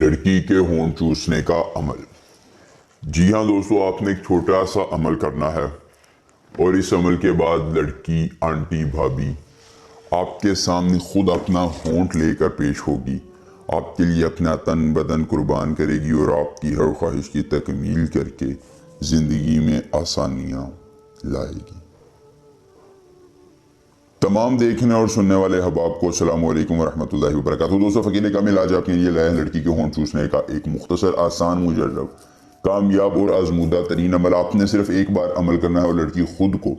لڑکی کے ہونٹ چوسنے کا عمل۔ جی ہاں دوستو، آپ نے ایک چھوٹا سا عمل کرنا ہے اور اس عمل کے بعد لڑکی، آنٹی، بھابی آپ کے سامنے خود اپنا ہونٹ لے کر پیش ہوگی، آپ کے لیے اپنا تن بدن قربان کرے گی اور آپ کی ہر خواہش کی تکمیل کر کے زندگی میں آسانیاں لائے گی۔ تمام دیکھنے اور سننے والے احباب کو السلام علیکم ورحمۃ اللہ وبرکاتہ۔ دوستو، فقیر کامل آج آپ کے لیے لائے لڑکی کے ہونٹ چوسنے کا ایک مختصر، آسان، مجرب، کامیاب اور آزمودہ ترین عمل۔ آپ نے صرف ایک بار عمل کرنا ہے اور لڑکی خود کو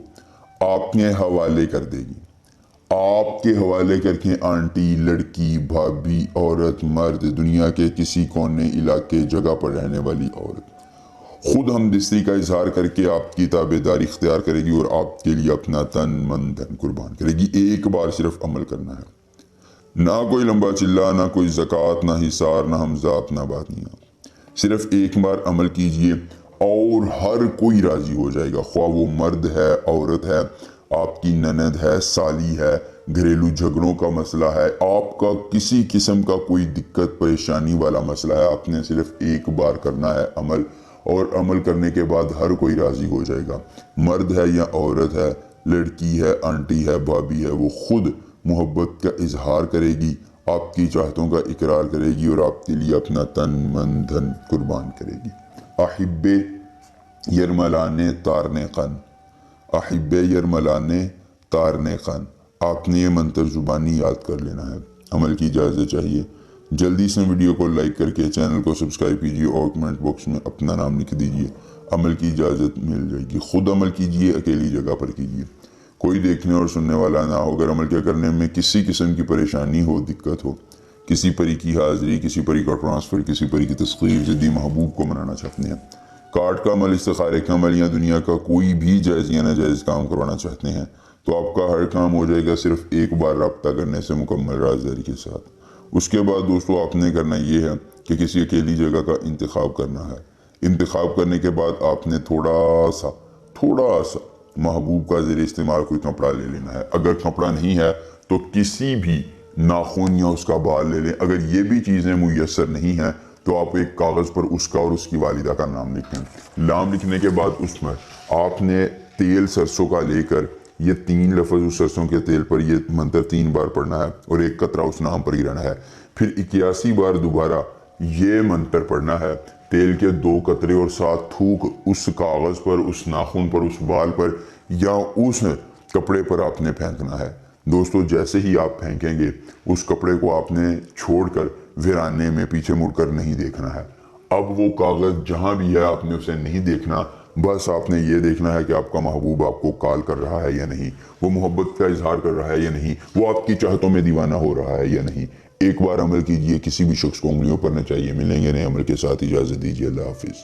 آپ کے حوالے کر دے گی۔ آپ کے حوالے کر کے آنٹی، لڑکی، بھابی، عورت، مرد، دنیا کے کسی کونے، علاقے، جگہ پر رہنے والی عورت خود ہمدردی کا اظہار کر کے آپ کی تابعداری اختیار کرے گی اور آپ کے لیے اپنا تن من دھن قربان کرے گی۔ ایک بار صرف عمل کرنا ہے، نہ کوئی لمبا چلا، نہ کوئی زکوٰۃ، نہ حصار، نہ حمزات، نہ باتنیاں۔ صرف ایک بار عمل کیجئے اور ہر کوئی راضی ہو جائے گا، خواہ وہ مرد ہے، عورت ہے، آپ کی نند ہے، سالی ہے، گھریلو جھگڑوں کا مسئلہ ہے، آپ کا کسی قسم کا کوئی دقت پریشانی والا مسئلہ ہے۔ آپ نے صرف ایک بار کرنا ہے عمل، اور عمل کرنے کے بعد ہر کوئی راضی ہو جائے گا۔ مرد ہے یا عورت ہے، لڑکی ہے، آنٹی ہے، بھابی ہے، وہ خود محبت کا اظہار کرے گی، آپ کی چاہتوں کا اقرار کرے گی اور آپ کے لیے اپنا تن من دھن قربان کرے گی۔ احبے یرملانے تارنے قن، احبے یرملانے تارنے قن۔ آپ نے یہ منتر زبانی یاد کر لینا ہے۔ عمل کی اجازت چاہیے، جلدی سے ویڈیو کو لائک کر کے چینل کو سبسکرائب کیجیے اور کمنٹ باکس میں اپنا نام لکھ دیجیے۔ عمل کی اجازت مل جائے گی۔ خود عمل کیجیے، اکیلی جگہ پر کیجیے، کوئی دیکھنے اور سننے والا نہ ہو۔ اگر عمل کیا کرنے میں کسی قسم کی پریشانی ہو، دقت ہو، کسی پری کی حاضری، کسی پری کا ٹرانسفر، کسی پری کی تسخیر، جدی محبوب کو منانا چاہتے ہیں، کارڈ کا عمل، استخارے کا عمل یا دنیا کا کوئی بھی جائز یا ناجائز کام کروانا چاہتے ہیں، تو آپ کا ہر کام ہو جائے گا صرف ایک بار رابطہ کرنے سے مکمل رازداری کے ساتھ۔ اس کے بعد دوستو، آپ نے کرنا یہ ہے کہ کسی اکیلی جگہ کا انتخاب کرنا ہے۔ انتخاب کرنے کے بعد آپ نے تھوڑا سا محبوب کا زیر استعمال کوئی کپڑا لے لینا ہے۔ اگر کپڑا نہیں ہے تو کسی بھی ناخن یا اس کا بال لے لیں۔ اگر یہ بھی چیزیں میسر نہیں ہیں تو آپ ایک کاغذ پر اس کا اور اس کی والدہ کا نام لکھیں۔ نام لکھنے کے بعد اس میں آپ نے تیل سرسوں کا لے کر یہ 3 لفظ اس سرسوں کے تیل پر یہ منتر 3 بار پڑھنا ہے اور 1 قطرہ اس نام پر گرانا ہے۔ پھر 81 بار دوبارہ یہ منتر پڑھنا ہے، تیل کے 2 قطرے اور 7 تھوک اس کاغذ پر، اس ناخن پر، اس بال پر یا اس کپڑے پر آپ نے پھینکنا ہے۔ دوستو، جیسے ہی آپ پھینکیں گے اس کپڑے کو آپ نے چھوڑ کر ویرانے میں پیچھے مڑ کر نہیں دیکھنا ہے۔ اب وہ کاغذ جہاں بھی ہے آپ نے اسے نہیں دیکھنا، بس آپ نے یہ دیکھنا ہے کہ آپ کا محبوب آپ کو کال کر رہا ہے یا نہیں، وہ محبت کا اظہار کر رہا ہے یا نہیں، وہ آپ کی چاہتوں میں دیوانہ ہو رہا ہے یا نہیں۔ ایک بار عمل کیجئے، کسی بھی شخص کو انگلیوں پر نہ چاہیے۔ ملیں گے نئے عمل کے ساتھ، اجازت دیجیے، اللہ حافظ۔